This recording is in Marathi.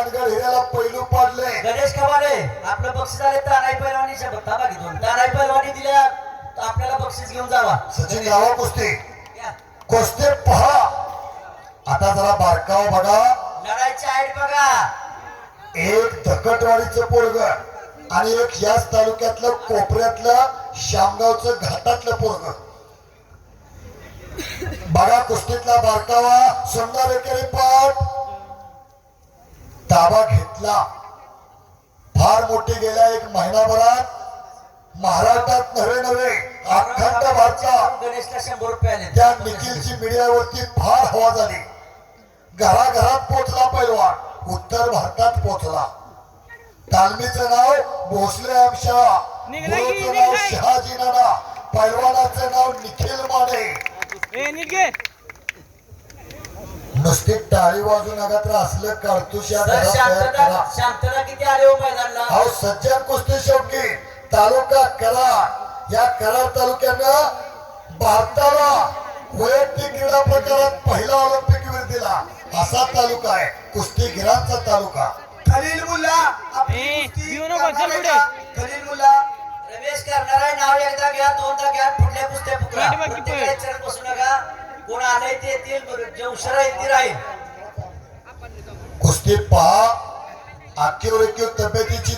पानगड हिऱ्याला पैलू पाडले. गणेश खबाले आपलं बक्षीस आले तानाई पैलवानीच्या बत्ता घेऊन तानाई पैलवानी दिल्या तर आपल्याला बक्षीस घेऊन जावा. सचिन लावा कुस्ती. या. कुस्ती पहा. आता जरा बारकाव बघा. लढाईची आईड बघा. एक धकटवाडीचं पोरग आणि एक याच तालुक्यातलं कोपऱ्यातलं शामगावचं घाटातलं पोरग. बघा कुस्तीतला बारकावा. सुंदर एकेरी पाठ. ताबा घेतला. फार मोठी गेल्या एक महिनाभरात महाराष्ट्रात नव्हे अखंड भारतात गणेशला 100 रुपये आले. त्या निखिलची मीडियावरती फार हवा झाली. घराघरात पोचला पैलवान. उत्तर भारतात पोचला. तालमीचं नाव भोसले आमशा, गुरुचं नाव शहाजी नाना, पैलवानाचं नाव निखिल माने. नुसती टाळी वाजू नका तर असलं कारतुशा शांतता किती आले हो मैदानला. अहो सज्जन कुस्ती शौकी तालुका कराड. या कराड तालुक्यानं भारताला वैयक्तिक क्रीडा प्रकारात पहिला ऑलिम्पिक वीर दिला असा तालुका आहे. कुस्तीगिरांचा तालुका. खलील मुल्ला खलील मुल्ला रमेश करणार आहे. नाव एकदा घ्या, दोनदा घ्या, पुढल्या कुस्त्या पुकरा. प्रत्येकाला चरण बसू नका. कोण आलंय ते येतील, जे उशिरा येतील राहील. कुस्ती पहा. आखीव रेखीव तब्येतीची